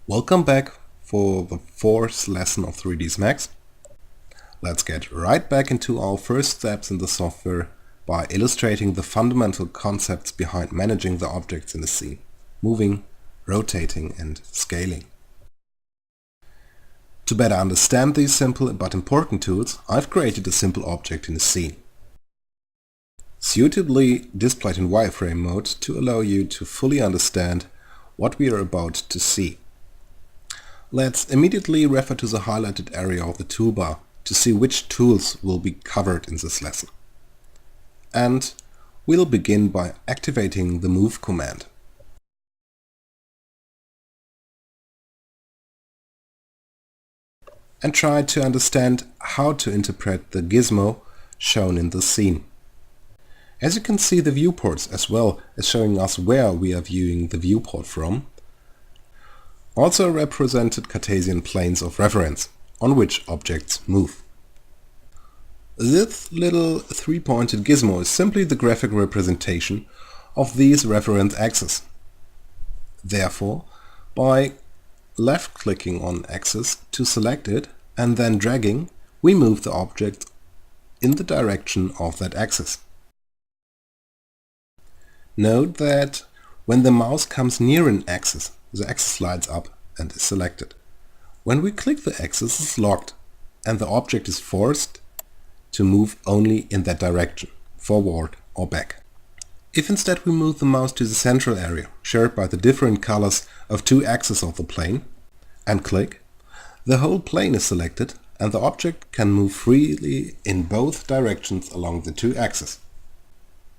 Welcome back for the fourth lesson of 3ds Max. Let's get right back into our first steps in the software by illustrating the fundamental concepts behind managing the objects in a scene, moving, rotating and scaling. To better understand these simple but important tools, I've created a simple object in a scene, suitably displayed in wireframe mode to allow you to fully understand what we are about to see. Let's immediately refer to the highlighted area of the toolbar to see which tools will be covered in this lesson. And we'll begin by activating the Move command. And try to understand how to interpret the gizmo shown in the scene. As you can see, the viewports, as well as showing us where we are viewing the viewport from, also represented Cartesian planes of reference on which objects move. This little three-pointed gizmo is simply the graphic representation of these reference axes. Therefore, by left-clicking on axis to select it and then dragging, we move the object in the direction of that axis. Note that when the mouse comes near an axis, the axis slides up and is selected. When we click, the axis is locked and the object is forced to move only in that direction, forward or back. If instead we move the mouse to the central area, shared by the different colors of two axes of the plane, and click, the whole plane is selected and the object can move freely in both directions along the two axes.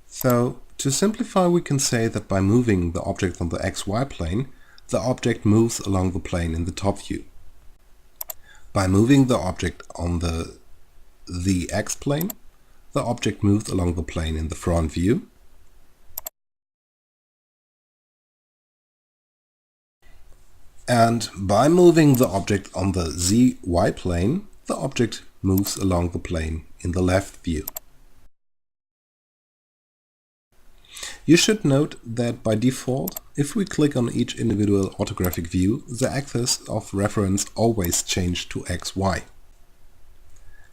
So, to simplify, we can say that by moving the object on the XY plane, the object moves along the plane in the top view. By moving the object on the X plane, the object moves along the plane in the front view. And by moving the object on the ZY plane, the object moves along the plane in the left view. You should note that by default, if we click on each individual orthographic view, the axis of reference always changes to XY.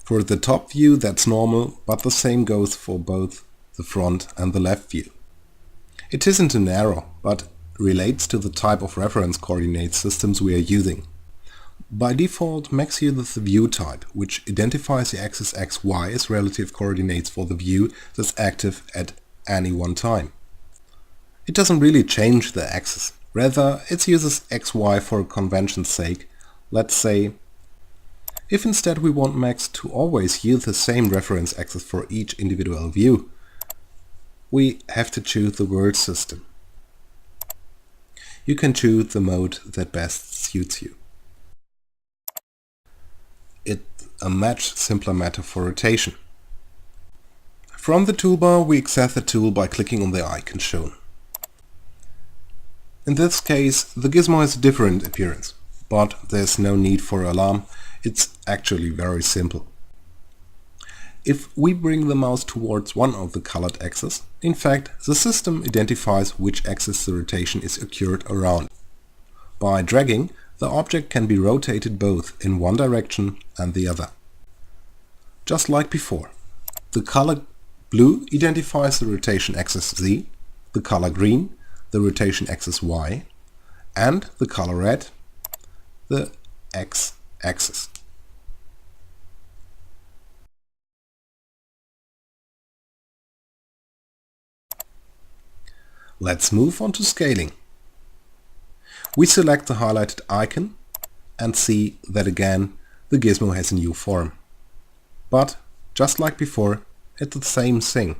For the top view that's normal, but the same goes for both the front and the left view. It isn't an error, but relates to the type of reference coordinate systems we are using. By default, Max uses the view type, which identifies the axis XY as relative coordinates for the view that's active at any one time. It doesn't really change the axis, rather it uses XY for convention's sake. Let's say, if instead we want Max to always use the same reference axis for each individual view, we have to choose the word system. You can choose the mode that best suits you. It's a much simpler matter for rotation. From the toolbar, we access the tool by clicking on the icon shown. In this case, the gizmo has a different appearance, but there's no need for alarm. It's actually very simple. If we bring the mouse towards one of the colored axes, in fact, the system identifies which axis the rotation is occurred around. By dragging, the object can be rotated both in one direction and the other. Just like before. The color blue identifies the rotation axis Z, the color green the rotation axis Y, and the color red the X axis. Let's move on to scaling. We select the highlighted icon and see that again the gizmo has a new form. But, just like before, it's the same thing.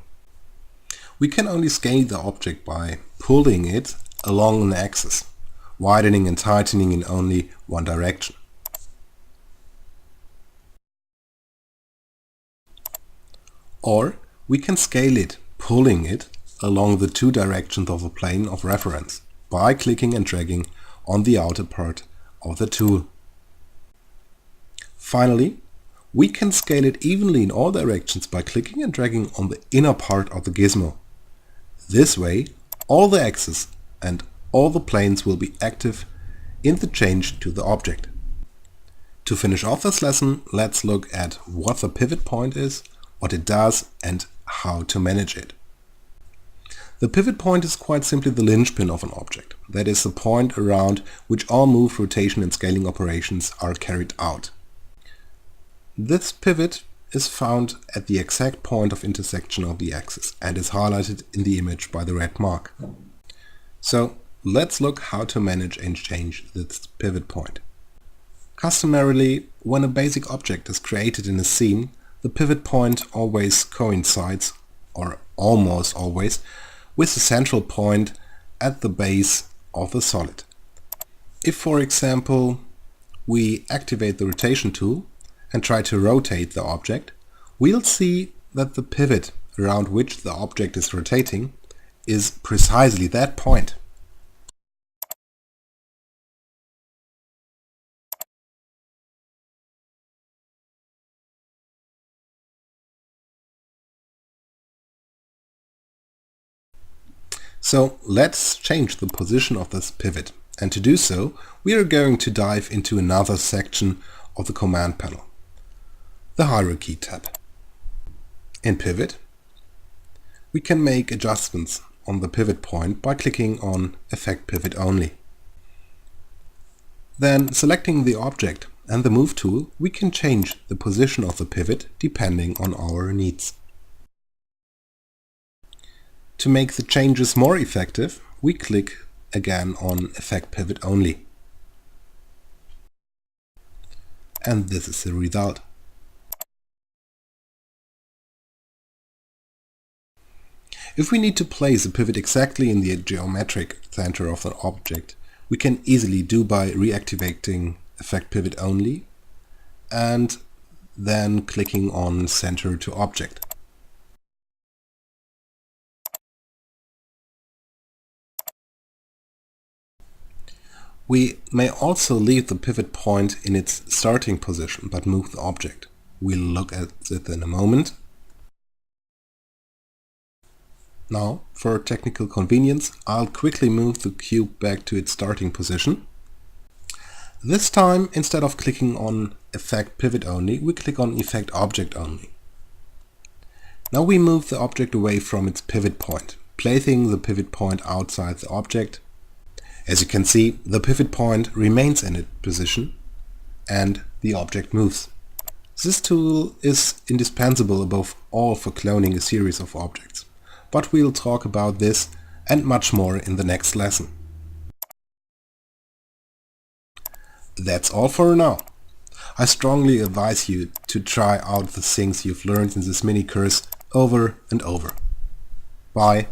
We can only scale the object by pulling it along an axis, widening and tightening in only one direction. Or we can scale it, pulling it along the two directions of the plane of reference by clicking and dragging on the outer part of the tool. Finally, we can scale it evenly in all directions by clicking and dragging on the inner part of the gizmo. This way, all the axes and all the planes will be active in the change to the object. To finish off this lesson, let's look at what the pivot point is, what it does, and how to manage it. The pivot point is quite simply the linchpin of an object. That is the point around which all move, rotation, and scaling operations are carried out. This pivot is found at the exact point of intersection of the axis and is highlighted in the image by the red mark. So let's look how to manage and change this pivot point. Customarily, when a basic object is created in a scene, the pivot point always coincides, or almost always, with the central point at the base of the solid. If, for example, we activate the rotation tool and try to rotate the object, we'll see that the pivot around which the object is rotating is precisely that point. So let's change the position of this pivot, and to do so we are going to dive into another section of the command panel, the Hierarchy tab. In Pivot, we can make adjustments on the pivot point by clicking on Effect Pivot Only. Then, selecting the object and the Move tool, we can change the position of the pivot depending on our needs. To make the changes more effective, we click again on Effect Pivot Only. And this is the result. If we need to place a pivot exactly in the geometric center of an object, we can easily do by reactivating Effect Pivot Only and then clicking on Center to Object. We may also leave the pivot point in its starting position but move the object. We'll look at it in a moment. Now, for technical convenience, I'll quickly move the cube back to its starting position. This time, instead of clicking on Effect Pivot Only, we click on Effect Object Only. Now we move the object away from its pivot point, placing the pivot point outside the object. As you can see, the pivot point remains in its position and the object moves. This tool is indispensable above all for cloning a series of objects, but we'll talk about this and much more in the next lesson. That's all for now. I strongly advise you to try out the things you've learned in this mini course over and over. Bye.